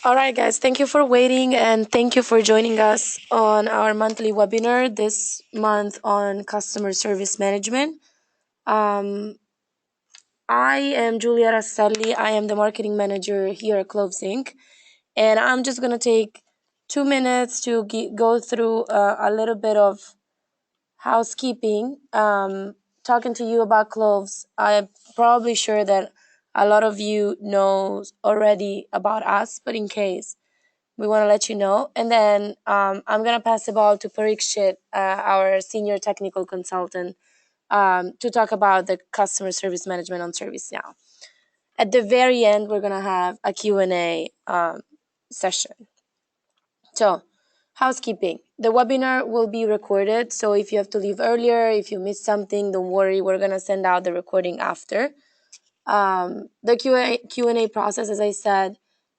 All right, guys, thank you for waiting and thank you for joining us on our monthly webinar this month on customer service management. Um, I am Julia Rasselli. I am the marketing manager here at Cloves Inc. And I'm just going to take 2 minutes to go through a little bit of housekeeping. Talking to you about Cloves, I'm probably sure that a lot of you know already about us, but in case, we want to let you know. And then I'm going to pass the ball to Parikshit, our senior technical consultant, to talk about the customer service management on ServiceNow. At the very end, we're going to have a Q&A session. So, housekeeping. The webinar will be recorded, so if you have to leave earlier, if you missed something, don't worry, we're going to send out the recording after. The Q&A process, as I said,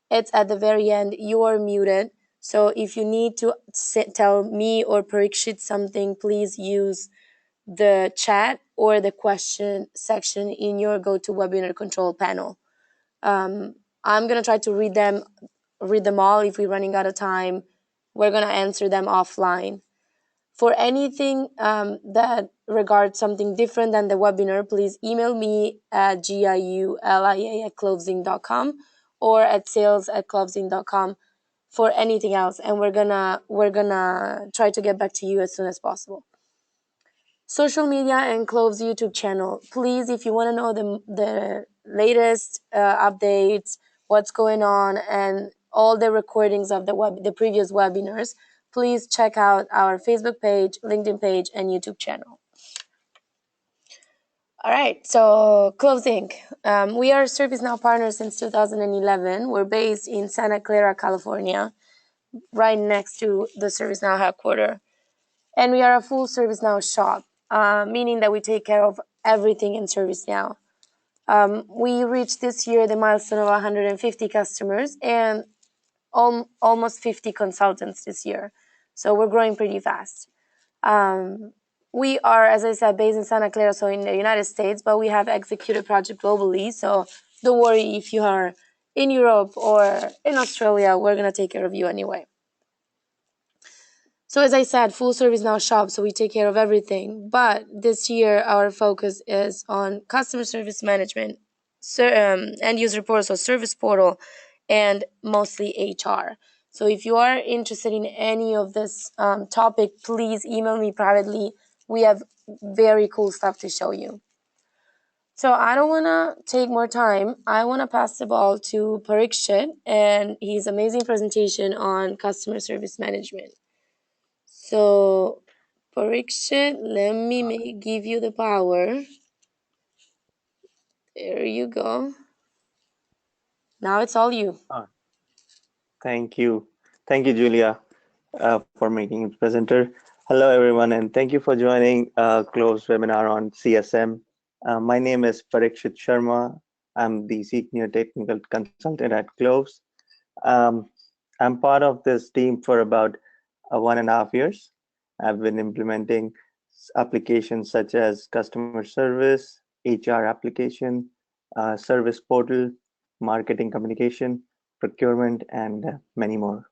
it's at the very end. You are muted. So if you need to tell me or Parikshit something, please use the chat or the question section in your GoToWebinar control panel. I'm going to try to read them all. If we're running out of time, we're going to answer them offline. For anything that regards something different than the webinar, please email me at giulia@closing.com or at sales@closing.com for anything else, and we're gonna try to get back to you as soon as possible. Social media and Cloves YouTube channel. Please, if you want to know the latest updates, what's going on, and all the recordings of the previous webinars, please check out our Facebook page, LinkedIn page, and YouTube channel. All right, so Cloves Inc. We are ServiceNow partners since 2011. We're based in Santa Clara, California, right next to the ServiceNow headquarters. And we are a full ServiceNow shop, meaning that we take care of everything in ServiceNow. We reached this year the milestone of 150 customers and almost 50 consultants this year. So we're growing pretty fast. We are, as I said, based in Santa Clara, so in the United States, but we have executed projects globally. So don't worry if you are in Europe or in Australia, we're going to take care of you anyway. So as I said, full ServiceNow shop, so we take care of everything. But this year, our focus is on customer service management, end user portal, so service portal, and mostly HR. So if you are interested in any of this topic, please email me privately. We have very cool stuff to show you. So I don't want to take more time. I want to pass the ball to Parikshit and his amazing presentation on customer service management. So, Parikshit, let me give you the power. There you go. Now it's all you. Thank you. Thank you, Julia, for making it presenter. Hello, everyone, and thank you for joining Cloves webinar on CSM. My name is Parikshit Sharma. I'm the Senior Technical Consultant at Cloves. I'm part of this team for about 1.5 years. I've been implementing applications such as customer service, HR application, service portal, marketing communication, procurement, and many more.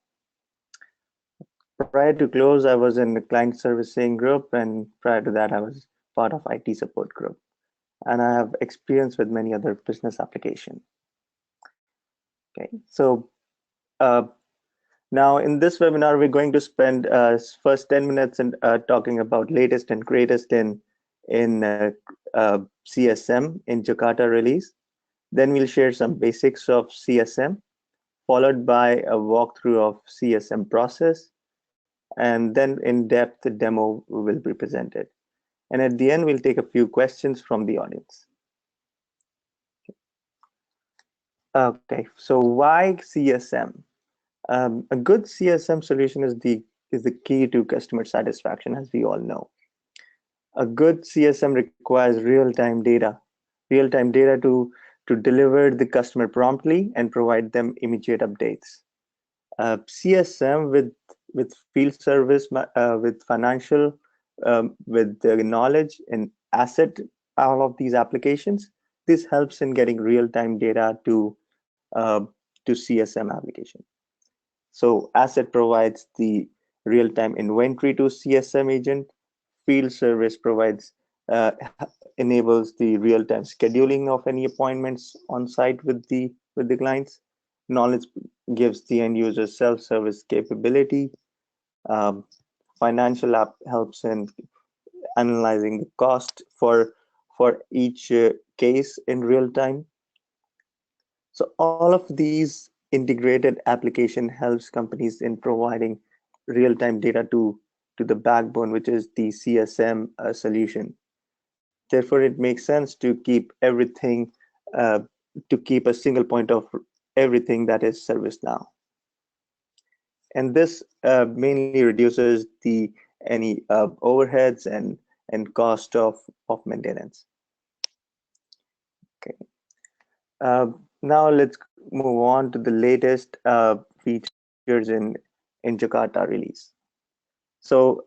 Prior to Cloves, I was in the client servicing group, and prior to that, I was part of IT support group. And I have experience with many other business applications. Okay, so now in this webinar, we're going to spend first 10 minutes in talking about latest and greatest in CSM in Jakarta release. Then we'll share some basics of CSM, followed by a walkthrough of CSM process, and then in-depth demo will be presented. And at the end, we'll take a few questions from the audience. Okay, so why CSM? A good CSM solution is the key to customer satisfaction, as we all know. A good CSM requires real-time data to deliver the customer promptly and provide them immediate updates. CSM with field service, with financial, with the knowledge and asset, all of these applications, this helps in getting real-time data to CSM application. So asset provides the real-time inventory to CSM agent. Field service provides enables the real-time scheduling of any appointments on site with the clients. Knowledge gives the end user self-service capability. Um, Financial app helps in analyzing the cost for each case in real time. So all of these integrated application helps companies in providing real-time data to the backbone, which is the CSM solution. Therefore, it makes sense to keep everything, uh, to keep a single point of everything that is ServiceNow. And this mainly reduces the any overheads and cost of maintenance. Okay. Now let's move on to the latest features in Jakarta release. So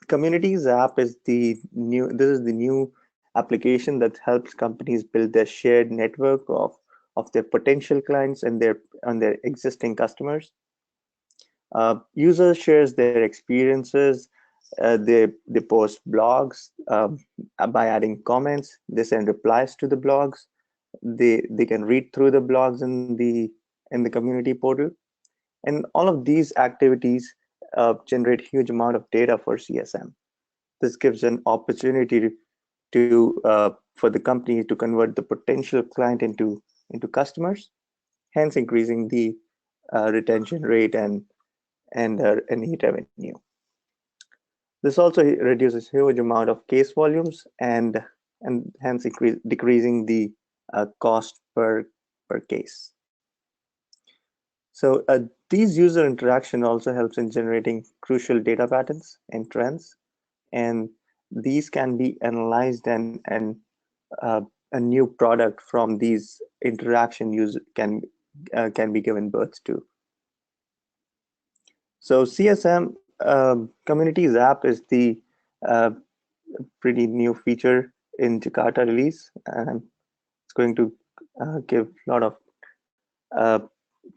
Communities app is the new. This is the new application that helps companies build their shared network of their potential clients and their existing customers. Users shares their experiences. They post blogs by adding comments. They send replies to the blogs. They can read through the blogs in the community portal, and all of these activities generate huge amount of data for CSM. This gives an opportunity for the company to convert the potential client into customers, hence increasing the retention rate and any revenue. This also reduces huge amount of case volumes and hence decreasing the cost per case. So these user interaction also helps in generating crucial data patterns and trends, and these can be analyzed and uh, a new product from these interaction can be given birth to. So CSM Communities app is the uh, pretty new feature in Jakarta release, and it's going to give a lot of uh,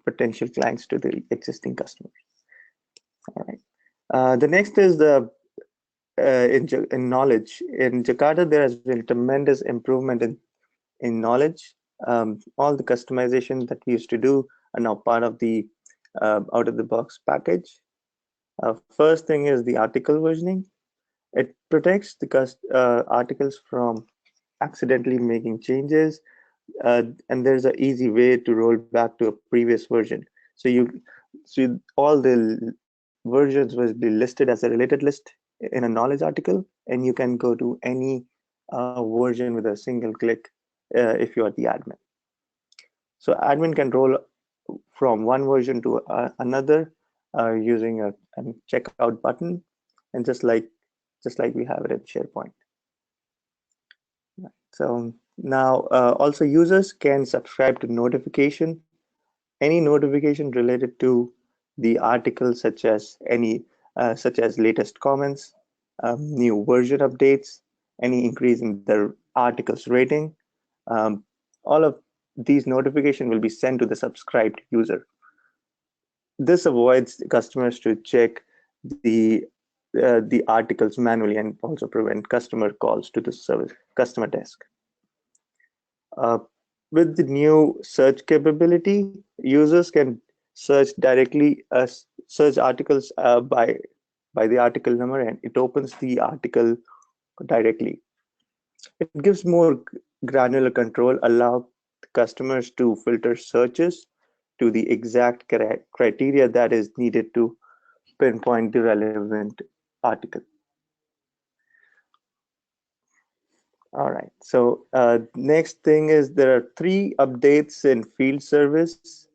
potential clients to the existing customers. All right. The next is the in knowledge. In Jakarta, there has been tremendous improvement in knowledge. All the customization that we used to do are now part of the out of the box package. First thing is the article versioning. It protects the articles from accidentally making changes, and there's an easy way to roll back to a previous version. So all the versions will be listed as a related list in a knowledge article, and you can go to any version with a single click if you are the admin. So admin can roll from one version to another using a checkout button, and just like we have it in SharePoint. So now also users can subscribe to any notification related to the article, such as latest comments, new version updates, any increase in the article's rating. Um, all of these notification will be sent to the subscribed user. This avoids customers to check the articles manually and also prevent customer calls to the service customer desk. Uh, with the new search capability, users can search directly, search articles by the article number, and it opens the article directly. It gives more granular control, allow customers to filter searches to the exact criteria that is needed to pinpoint the relevant article. All right. So next thing is there are three updates in field service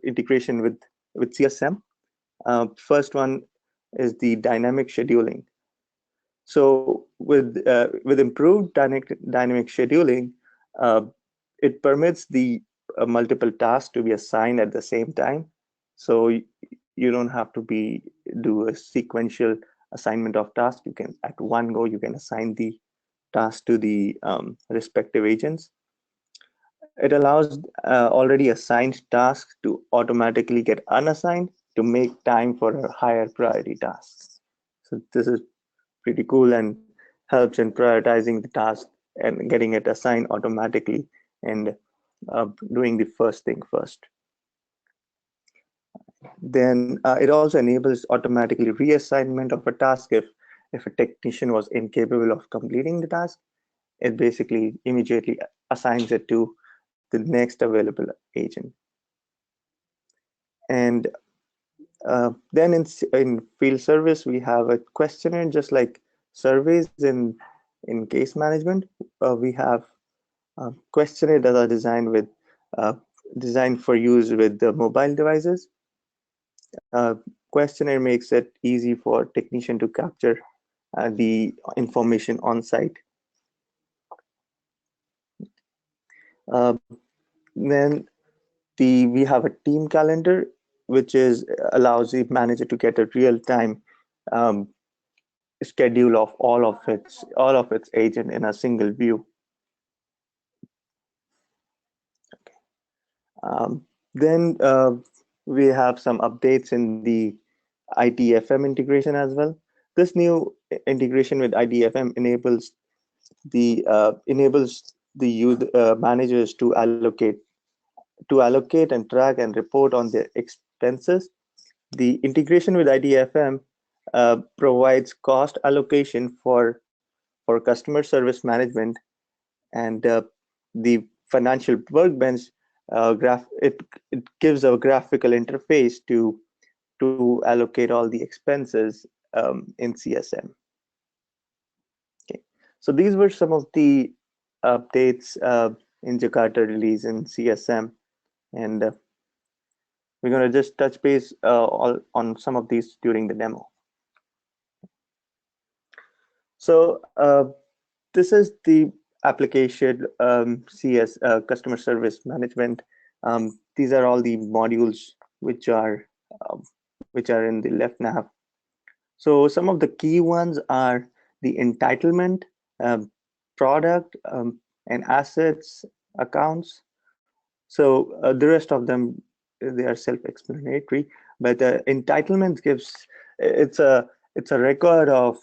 integration with CSM. First one is the dynamic scheduling. So with improved dynamic scheduling, uh, it permits the multiple tasks to be assigned at the same time. So you don't have to do a sequential assignment of tasks. You can at one go you can assign the task to the respective agents. It allows already assigned tasks to automatically get unassigned to make time for a higher priority task. So this is pretty cool and helps in prioritizing the task and getting it assigned automatically and doing the first thing first. Then it also enables automatically reassignment of a task if a technician was incapable of completing the task. It basically immediately assigns it to the next available agent. And then in field service, we have a questionnaire, just like surveys in case management. We have questionnaire that are uh, designed for use with the mobile devices. Uh, questionnaire makes it easy for technician to capture the information on site. Uh, then we have a team calendar, which is allows the manager to get a real time um, schedule of all of its agent in a single view. Then we have some updates in the IDFM integration as well. This new integration with IDFM enables the managers to allocate and track and report on their expenses. The integration with IDFM provides cost allocation for customer service management, and the financial workbench it gives a graphical interface to allocate all the expenses in CSM. Okay, so these were some of the updates in Jakarta release in CSM, and we're going to just touch base on some of these during the demo. So this is the application CS customer service management. These are all the modules which are um, which are in the left nav. So some of the key ones are the entitlement, um, product, and assets accounts. So the rest of them they are self-explanatory, but entitlement gives it's a record of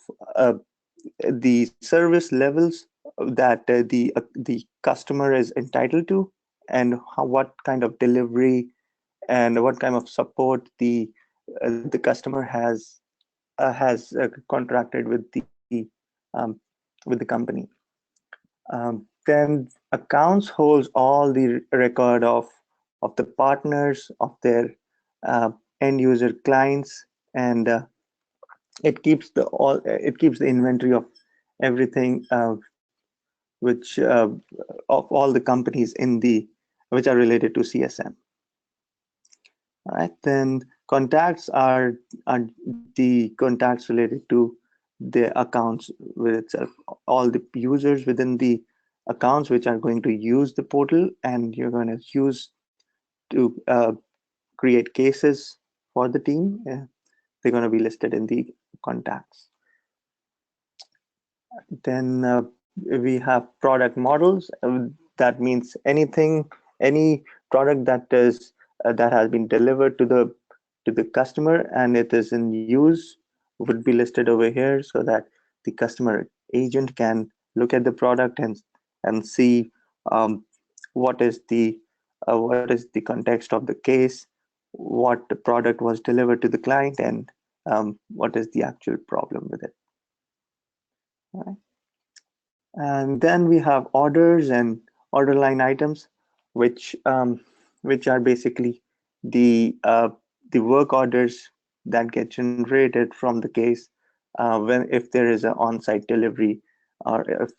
the service levels that the customer is entitled to, and what kind of delivery and what kind of support the customer has contracted um, with the company. Then accounts holds all the record of the partners of their uh, end user clients, and it keeps the inventory of everything which of all the companies in the which are related to CSM. All right, then are the contacts related to the accounts with itself, all the users within the accounts which are going to use the portal, and you're going to use to create cases for the team. They're going to be listed in the contacts. Then we have product models. That means any product that has been delivered to the customer and it is in use would be listed over here, so that the customer agent can look at the product and see um, what is the context of the case, what the product was delivered to the client, and what is the actual problem with it. Right? And then we have orders and order line items, which which are basically the uh, the work orders that get generated from the case when if there is an on-site delivery, or if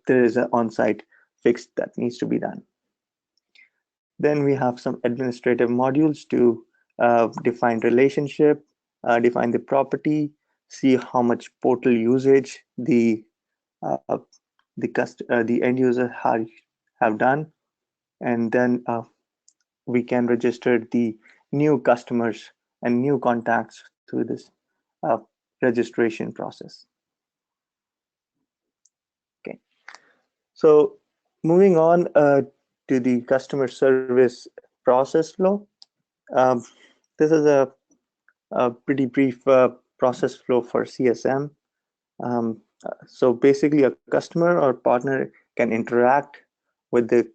there is an on-site fix that needs to be done. Then we have some administrative modules to define relationship, define the property, see how much portal usage uh, the end user have done, and then we can register the new customers and new contacts through this uh, registration process. Okay, so moving on to the customer service process flow. Um, this is a pretty brief process flow for CSM. So basically, a customer or partner can interact with the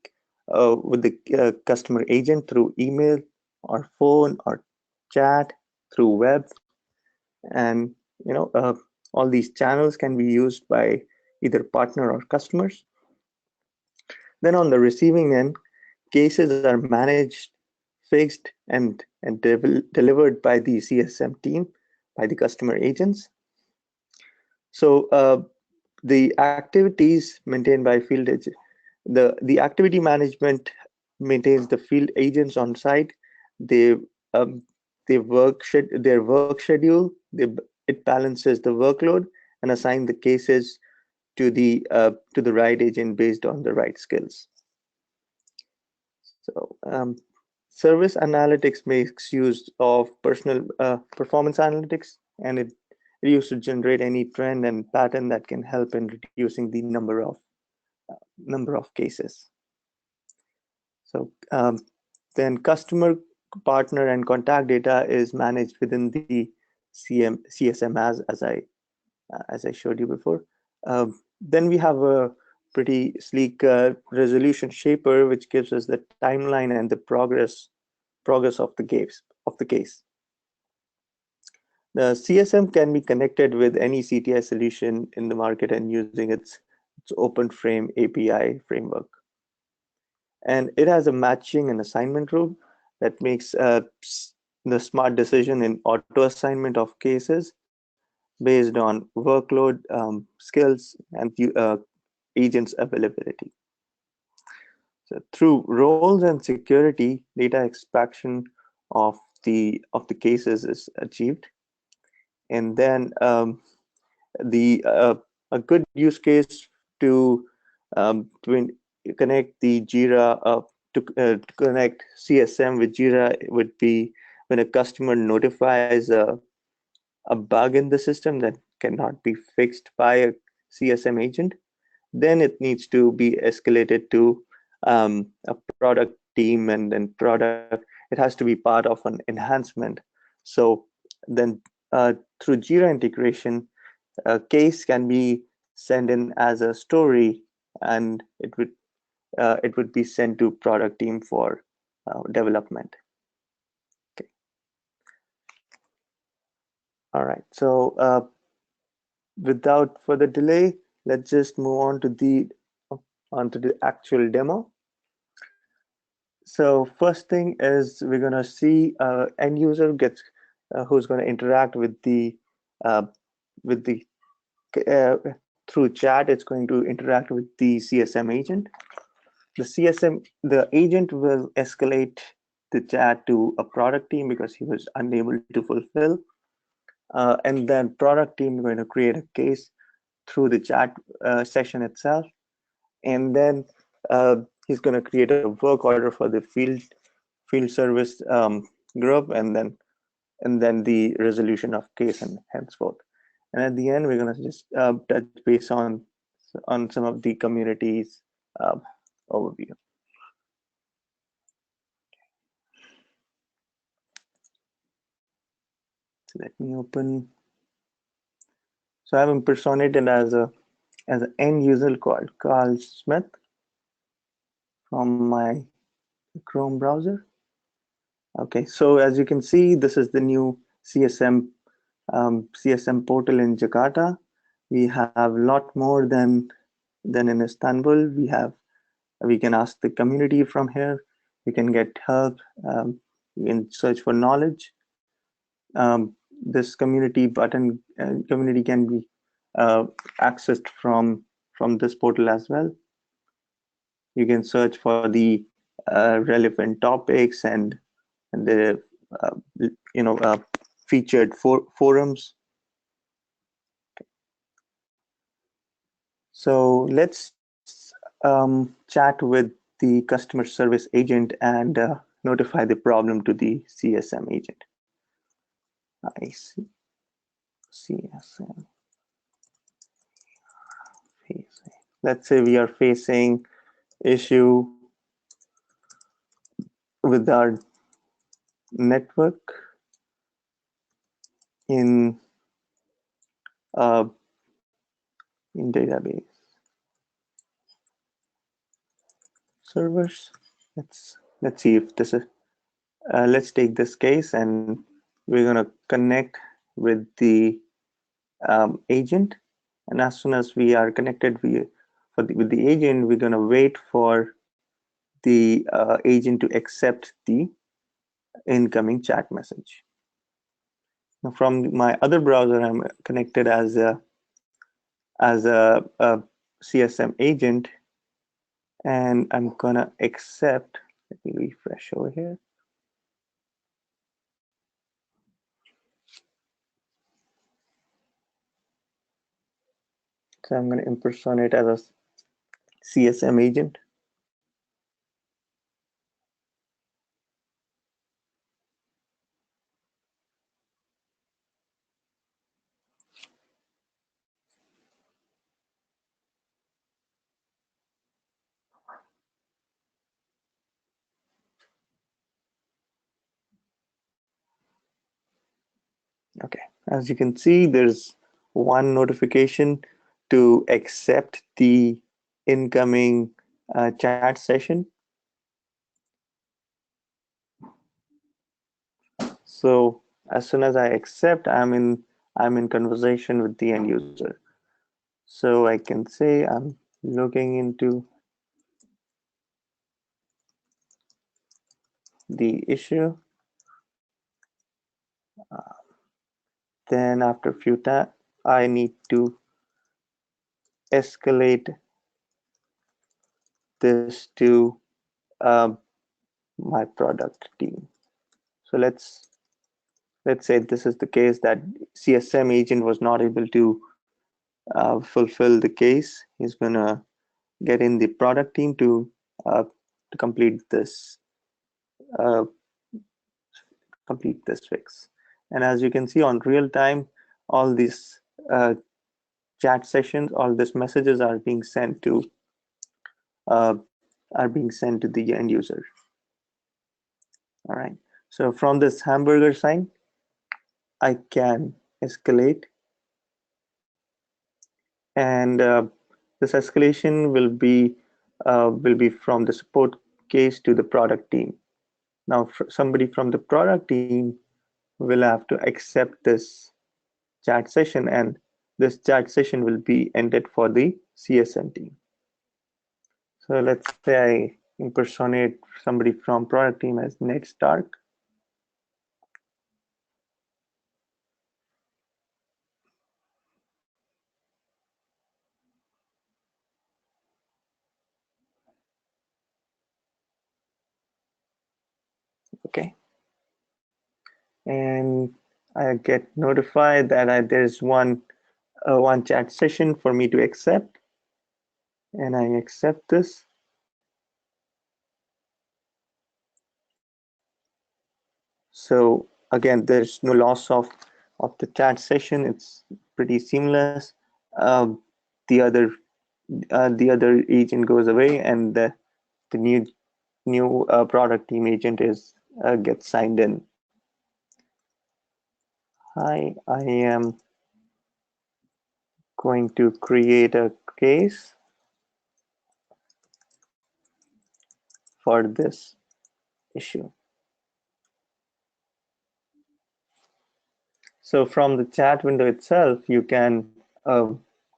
customer agent through email or phone or chat through web, and all these channels can be used by either partner or customers. Then on the receiving end, cases are managed, fixed, and delivered by the CSM team, by the customer agents. So the activities maintained by field agent, the activity management maintains the field agents on site. They um, their work schedule. It balances the workload and assign the cases to the right agent based on the right skills. So service analytics makes use of personal performance analytics, and it used to generate any trend and pattern that can help in reducing the number of cases. So then customer, partner, and contact data is managed within the CSM as I showed you before. Then we have a pretty sleek resolution shaper, which gives us the timeline and the progress of the case. The CSM can be connected with any CTI solution in the market and using its open frame API framework. And it has a matching and assignment rule that makes the smart decision in auto assignment of cases based on workload, skills, and agents availability. So through roles and security, data extraction of the cases is achieved, and then the a good use case to connect the Jira to connect CSM with Jira would be when a customer notifies a bug in the system that cannot be fixed by a CSM agent. Then it needs to be escalated to a product team, and then product, it has to be part of an enhancement. So then through Jira integration, a case can be sent in as a story, and it would be sent to product team for development. Okay. All right. So without further delay, let's just move on to the actual demo. So first thing is we're gonna see end user gets who's gonna interact uh, with the uh, through chat. It's going to interact with the CSM agent. The agent will escalate the chat to a product team because he was unable to fulfill, and then product team is going to create a case through the chat session itself, and then uh, he's going to create a work order for the field service group, and then the resolution of case and henceforth. And at the end, we're going to just touch base on some of the communities overview. So let me open. So I've impersonated as an end user called Carl Smith from my Chrome browser. Okay, so as you can see, this is the new CSM portal in Jakarta. We have a lot more than in Istanbul. We can ask the community from here. We can get help. We can search for knowledge. This community can be accessed from this portal as well. You can search for the relevant topics and the uh, featured forums. So let's chat with the customer service agent and notify the problem to the CSM agent. I see. CSM. Let's say we are facing issue with our network in uh, in database servers. Let's see if this is. Let's take this case and we're gonna connect with the agent. And as soon as we are connected, with the agent, we're gonna wait for the agent to accept the incoming chat message. Now, from my other browser, I'm connected as a CSM agent, and I'm gonna accept. Let me refresh over here. So I'm gonna impersonate as a CSM agent. Okay, as you can see, there's one notification to accept the incoming chat session. So as soon as I accept, I'm in conversation with the end user. So I can say I'm looking into the issue. Then after a few times, I need to escalate this to uh, my product team. So let's say this is the case that CSM agent was not able to fulfill the case. He's gonna get in the product team to uh, complete this fix. And as you can see on real time, all these uh, chat sessions, all these messages uh, are being sent to the end user. All right. So from this hamburger sign, I can escalate, and this escalation will be from the support case to the product team. Now, somebody from the product team will have to accept this chat session, and this chat session will be ended for the CSM team. So let's say I impersonate somebody from product team as Ned Stark. Okay, and I get notified that there's one chat session for me to accept, and I accept this. So again, there's no loss of the chat session. It's pretty seamless. Um, the other the other agent goes away, and the new product team agent is gets signed in. Hi, I am going to create a case for this issue. So from the chat window itself, you can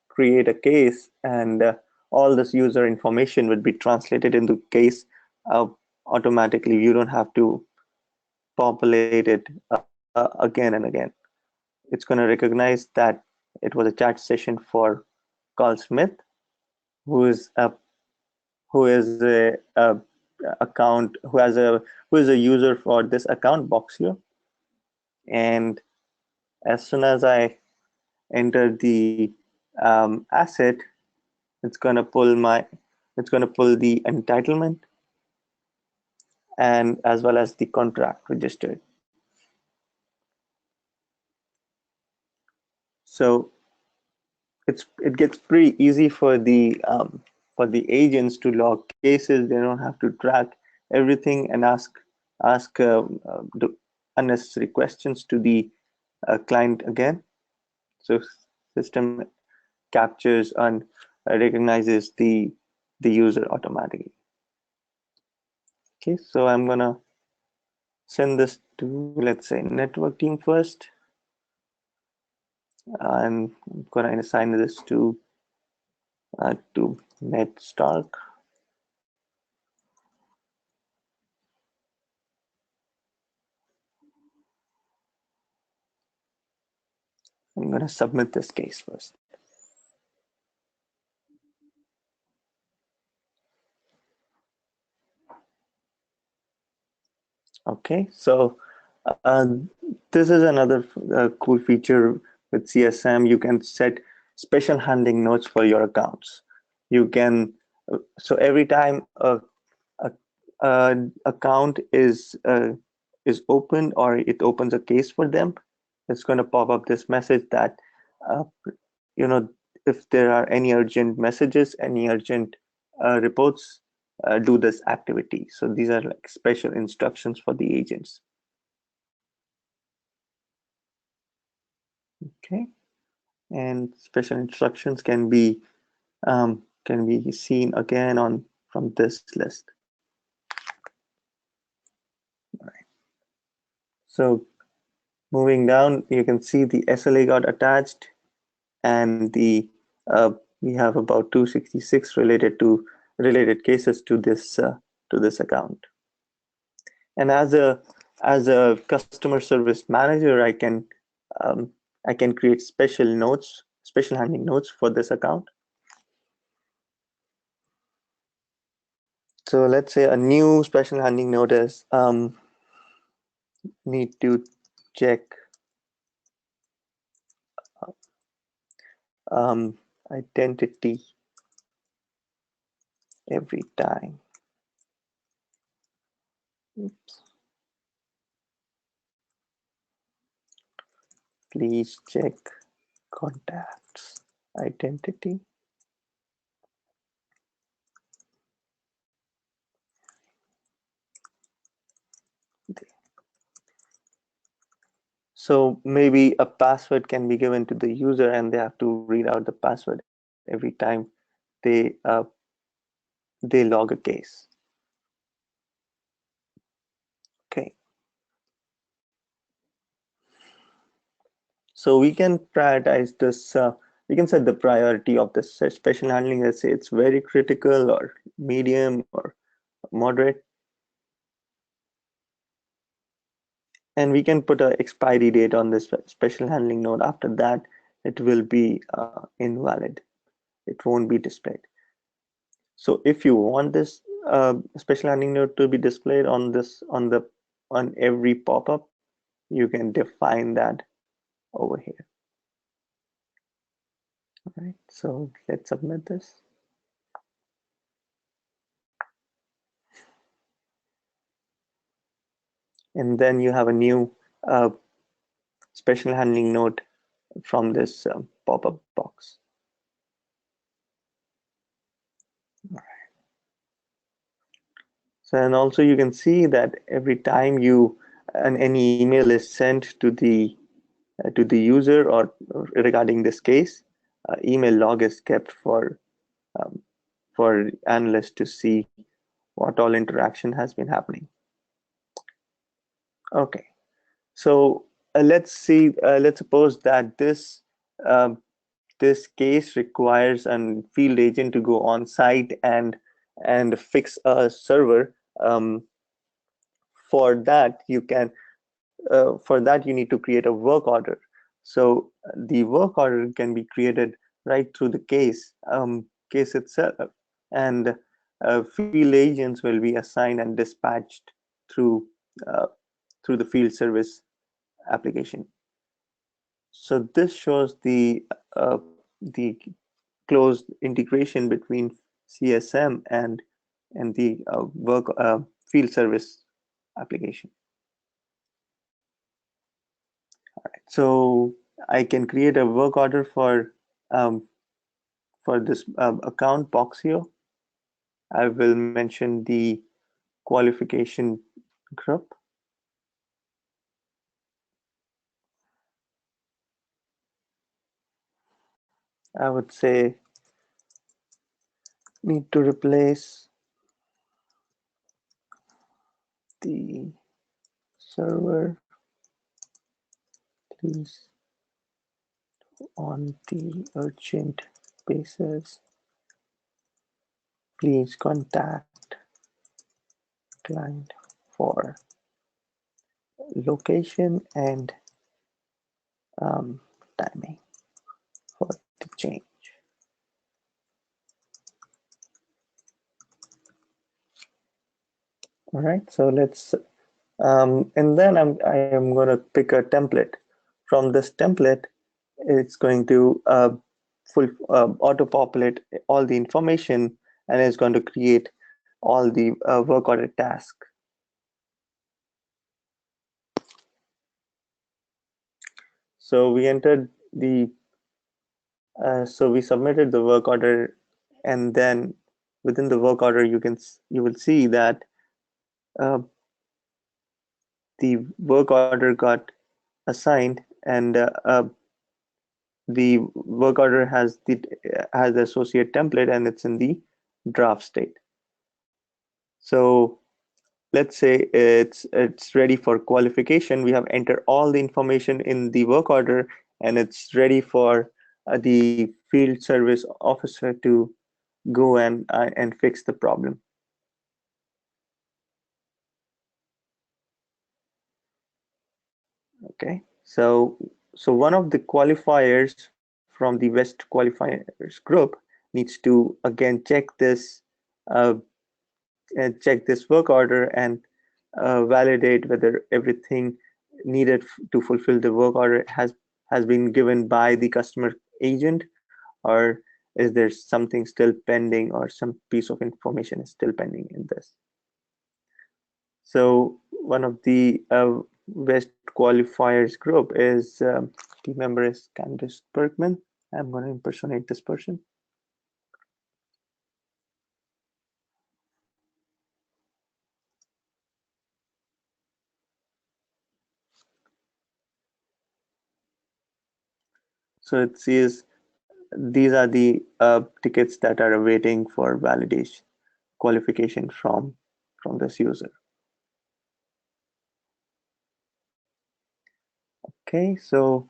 create a case, and all this user information would be translated into case uh, automatically. You don't have to populate it again and again. It's going to recognize that it was a chat session for Carl Smith, who is a who is a account who is a user for this account box here. And as soon as I enter the asset, it's gonna pull the entitlement and as well as the contract registered. So it gets pretty easy for the agents to log cases. They don't have to track everything and ask ask unnecessary questions to the client again. So system captures and recognizes the user automatically. Okay, so I'm gonna send this to, let's say, network team first. I'm gonna assign this to NetStark. I'm gonna submit this case first. Okay, so this is another cool feature with CSM. You can set special handling notes for your accounts. You can so every time a, account is opened or it opens a case for them, it's going to pop up this message that uh, you know if there are any urgent messages, any urgent reports, do this activity. So these are like special instructions for the agents. Okay, and special instructions can be seen again on from this list. So moving down, you can see the SLA got attached, and the we have about 266 related cases to this account. And as a customer service manager, um, I can create special handling notes for this account. So let's say a new special handling note is need to check um, identity every time. Oops. Please check contacts identity. So maybe a password can be given to the user and they have to read out the password every time they uh, they log a case. Okay. So we can prioritize this. We can set the priority of this special handling. Let's say it's very critical or medium or moderate. And we can put an expiry date on this special handling node. After that, it will be invalid. It won't be displayed. So if you want this special handling node to be displayed on on every pop-up, you can define that over here. All right, so let's submit this. And then you have a new uh, special handling node from this pop-up box. So, and also you can see that every time any email is sent to the user or regarding this case, email log is kept um, for analysts to see what all interaction has been happening. Okay, so let's suppose that um, this case requires a field agent to go on site and fix a server. For that you need to create a work order. So the work order can be created right through the case itself, and field agents will be assigned and dispatched through uh, through the field service application. So this shows the close integration between CSM and the work field service application. So I can create a work order um, for this account Boxio. I will mention the qualification group. I would say need to replace the server, please, on the urgent basis. Please contact client for location and timing for the change. All right, so let's and then I am going to pick a template. From this template, it's going to full auto populate all the information, and it's going to create all the work order task. So we entered the so we submitted the work order, and then within the work order, you will see that uh, the work order got assigned, and the work order has the associate template, and it's in the draft state. So let's say it's ready for qualification. We have entered all the information in the work order, and it's ready for the field service officer to go and fix the problem. Okay, so one of the qualifiers from the West qualifiers group needs to again uh, check this work order and validate whether everything needed to fulfill the work order has been given by the customer agent, or is there something still pending, or some piece of information is still pending in this. So one of the West qualifiers group is the member is Candice Bergman. I'm going to impersonate this person. So it says these are the tickets that are awaiting for validation qualification from this user. Okay, so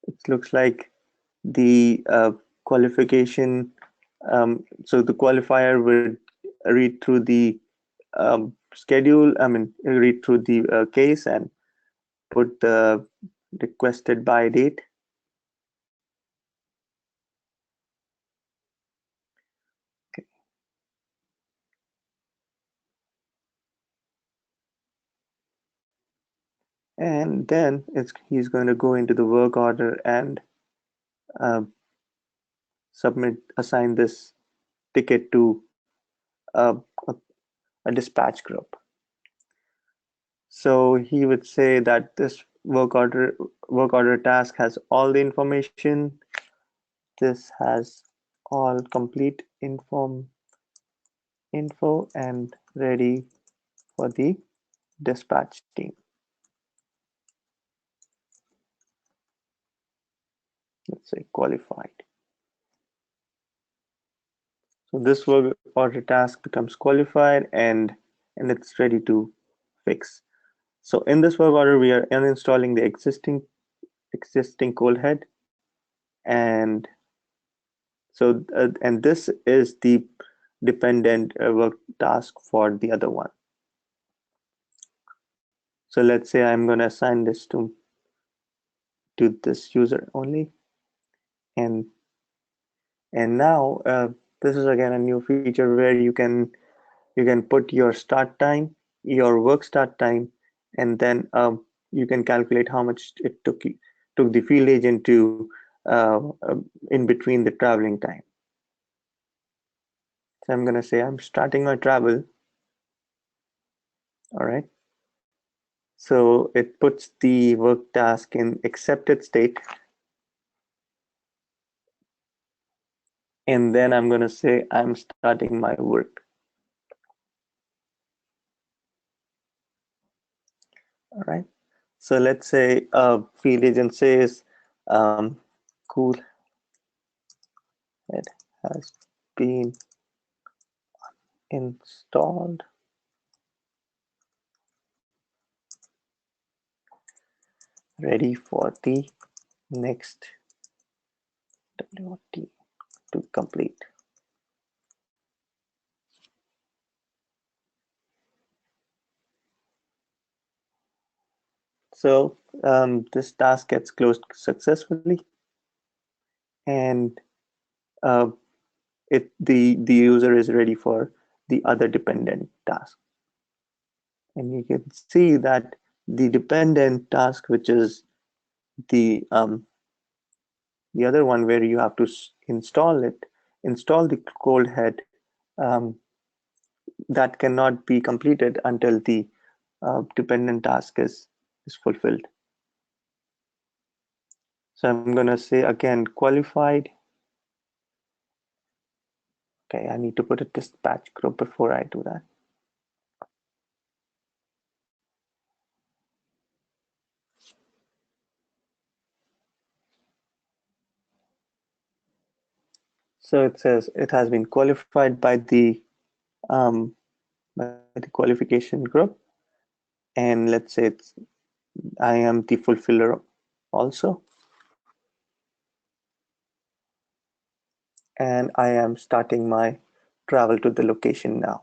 it looks like the qualification. So the qualifier would read through the schedule. I mean, read through the case and put the requested by date. Okay. And then he's going to go into the work order and uh, assign this ticket to uh, a, a dispatch group. So he would say that this work order task has all the information. This has all complete info and ready for the dispatch team. Let's say qualified. So this work order task becomes qualified, and it's ready to fix. So in this work order, we are uninstalling the existing cold head, and and this is the dependent work task for the other one. So let's say I'm going to assign this to this user only, and now this is again a new feature where you can put your start time, your work start time, and then you can calculate how much it took the field agent to in between the traveling time. So I'm going to say I'm starting my travel. All right. So it puts the work task in accepted state, and then I'm going to say I'm starting my work. All right. So let's say a field agent says, cool head has been installed, ready for the next WT to complete. So this task gets closed successfully, and uh, the user is ready for the other dependent task. And you can see that the dependent task, which is the the other one where you have to install the cold head, um, that cannot be completed until the dependent task is fulfilled. So I'm going to say again qualified. Okay, I need to put a dispatch group before I do that. So it says it has been qualified um, by the qualification group, and let's say I am the fulfiller also, and I am starting my travel to the location now.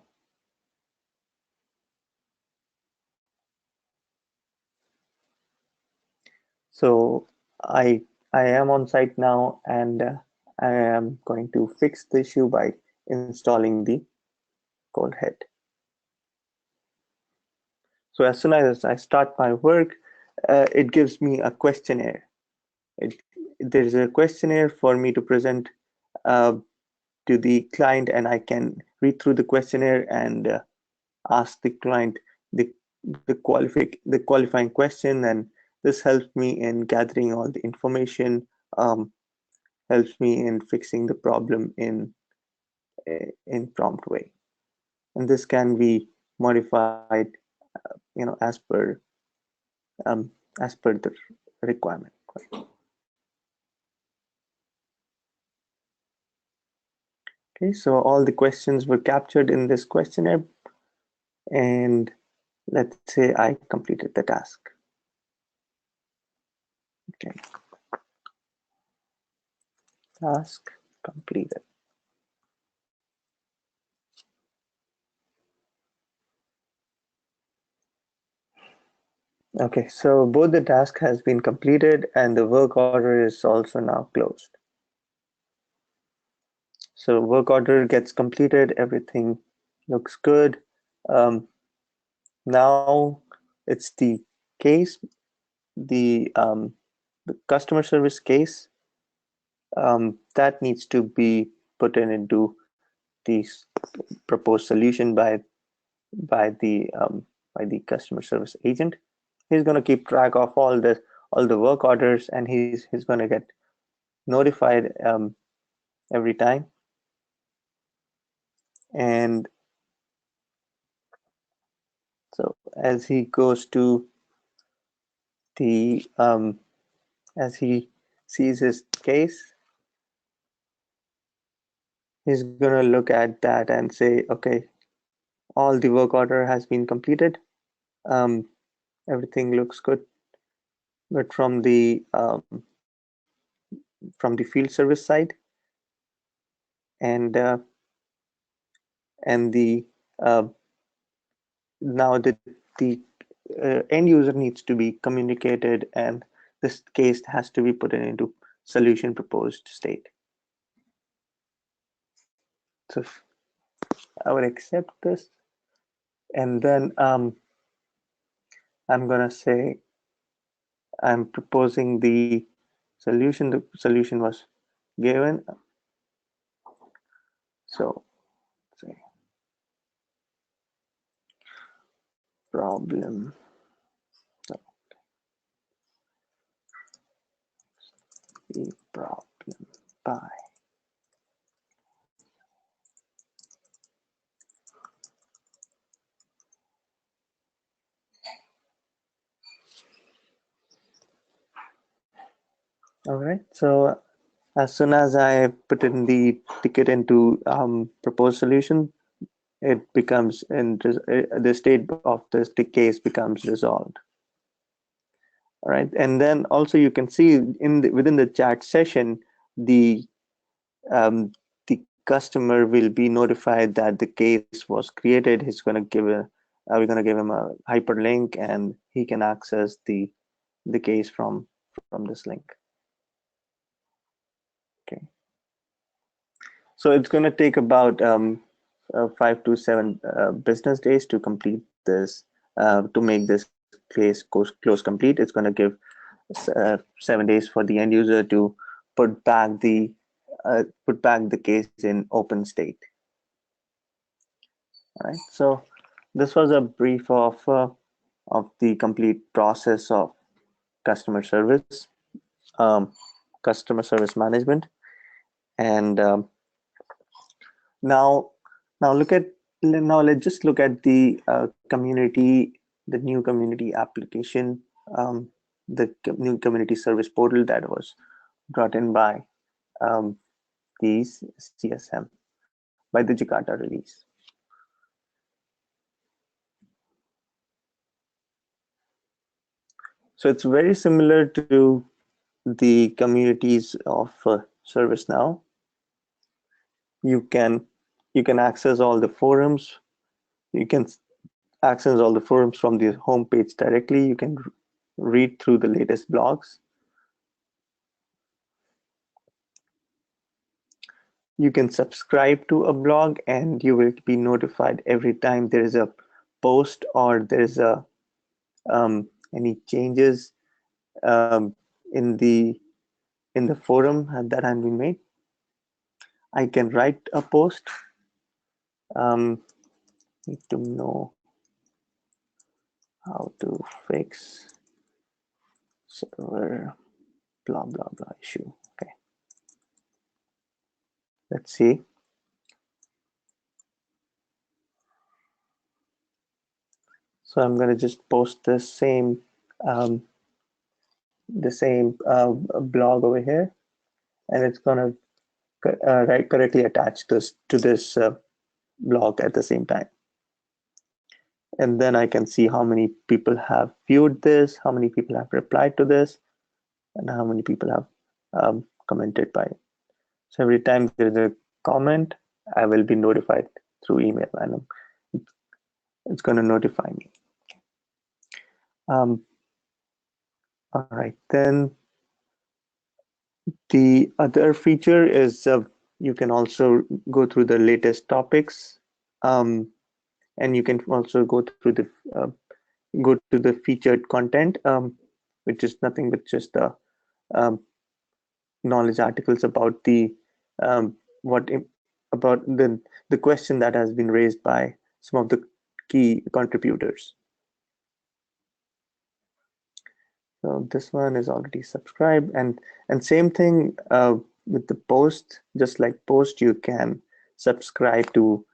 So I I am on site now, and I am going to fix the issue by installing the cold head. So as soon as I start my work, it gives me a questionnaire. It, there's a questionnaire for me to present uh, to the client, and I can read through the questionnaire and ask the client the the qualifying question, and this helps me in gathering all the information, helps me in fixing the problem in prompt way, and this can be modified, um, as per the requirement. Okay, so all the questions were captured in this questionnaire, and let's say I completed the task. Okay, task completed. Okay, so both the task has been completed and the work order is also now closed. So work order gets completed, everything looks good. Um, Now it's case, the customer service case, that needs to be put into the proposed solution by the customer service agent. He's going to keep track of all the work orders, and he's going to get notified every time. And so as he goes to the as he sees his case, he's gonna look at that and say, okay, all the work order has been completed. Um, Everything looks good. But from the field service side, and the uh, now the end user needs to be communicated, and this case has to be put into solution proposed state. So I would accept this, and then I'm gonna say I'm proposing the solution. The solution was given. So say problem. So the problem by All right. So as soon as I put in the ticket into proposed solution, it becomes the state of this the case becomes resolved. All right. And then also you can see within the chat session, the um, the customer will be notified that the case was created. He's going to we're going to give him a hyperlink, and he can access the case from this link. Okay. So it's going to take about 5 to 7 business days to complete this, to make this close complete. It's going to give 7 days for the end user to put back the case in open state. All right. So this was a brief of the complete process of customer service, um, customer service management, and now now let's just look at the community, the new community application, um, the new community service portal that was brought in by um, these CSM by the Jakarta release. So it's very similar to the communities of ServiceNow. You can access all the forums. You can access all the forums from the homepage directly. You can read through the latest blogs. You can subscribe to a blog, and you will be notified every time there is a post or there is a any changes um, in the forum that have been made. I can write a post. Um, need to know how to fix server blah blah blah issue. Okay, let's see. So I'm going to just post um, the same blog over here, and it's going to correctly attach this to this blog at the same time. And then I can see how many people have viewed this, how many people have replied to this, and how many people have commented by it. So every time there is a comment, I will be notified through email, and it's going to notify me. Um, all right, then the other feature is you can also go through the latest topics, um, and you can also uh, go to the featured content, which is nothing but just the um, knowledge articles about the what about the question that has been raised by some of the key contributors. So this one is already subscribed, and same thing with the post. Just like post, you can subscribe to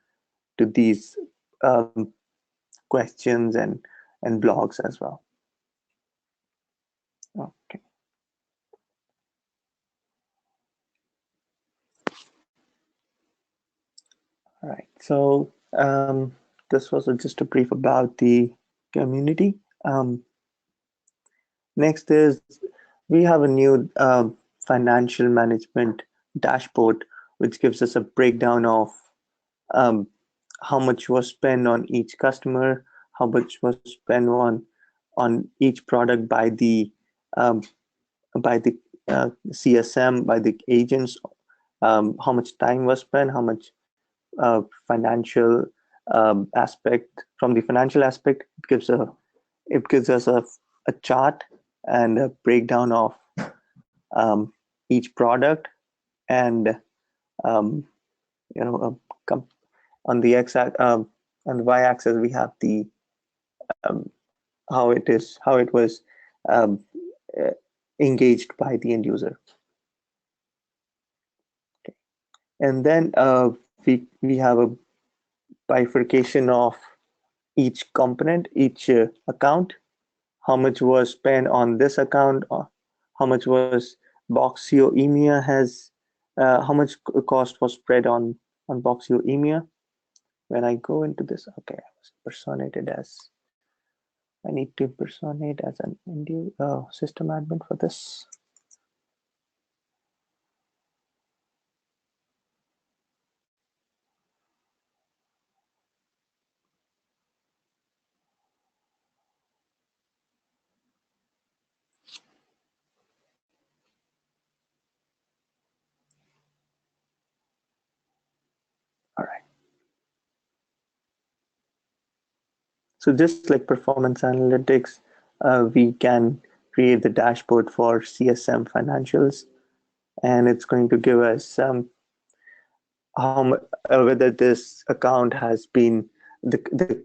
these um, questions and blogs as well. Okay, all right. So this was just a brief about the community. Next is we have a new financial management dashboard, which gives us a breakdown of um, how much was spent on each customer, how much was spent on each product um, by the CSM, by the agents, how much time was spent, how much financial aspect. From the financial aspect, it gives us a chart and a breakdown of um, each product, and um, you know on the on the y-axis we have the um, how it was um, uh, engaged by the end user. Okay. And then we have a bifurcation of each component, each account, how much was spent on this account, how much was Boxio EMEA has how much cost was spread on Boxio EMEA. When I go into this, okay, I was personated as I need to impersonate as an system admin for this. All right. So just like performance analytics, we can create the dashboard for CSM financials, and it's going to give us whether this account has been the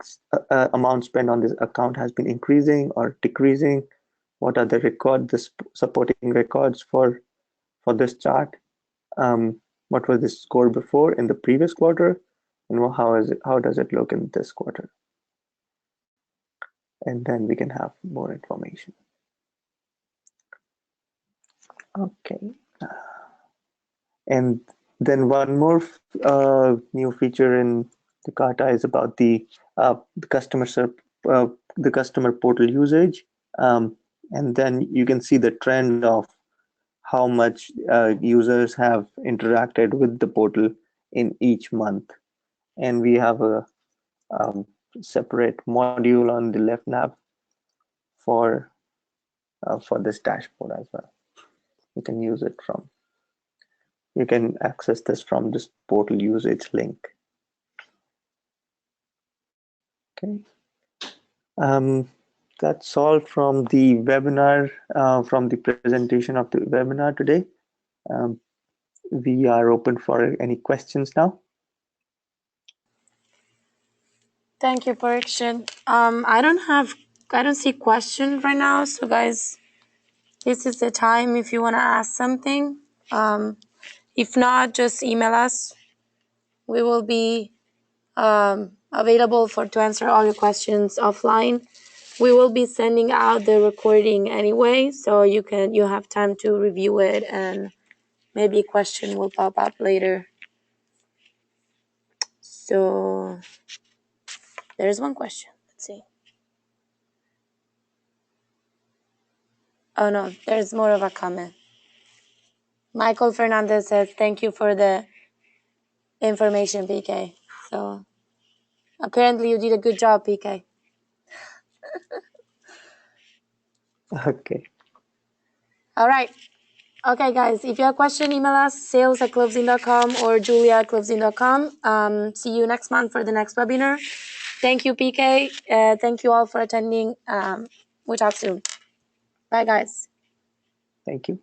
amount spent on this account has been increasing or decreasing. What are the supporting records for this chart? What was the score before in the previous quarter, and how does it look in this quarter? And then we can have more information. Okay. And then one more new feature in the Kata is about the uh, the customer portal usage, and then you can see the trend of how much users have interacted with the portal in each month. And we have a um, separate module on the left nav for this dashboard as well. You can use it from you can access this from this portal usage link. Okay. That's all from the webinar, from the presentation of the webinar today. Um, we are open for any questions now. Thank you, Parikshan. I don't see question right now. So guys, this is the time if you want to ask something. If not, just email us. We will be available to answer all your questions offline. We will be sending out the recording anyway, so you have time to review it, and maybe a question will pop up later. So there's one question. Let's see. Oh no, there's more of a comment. Michael Fernandez says, thank you for the information, PK. So apparently you did a good job, PK. Okay. All right. Okay, guys, if you have a question, email us, sales@closing.com or julia@closing.com. See you next month for the next webinar. Thank you, PK. Thank you all for attending. We'll talk soon. Bye, guys. Thank you.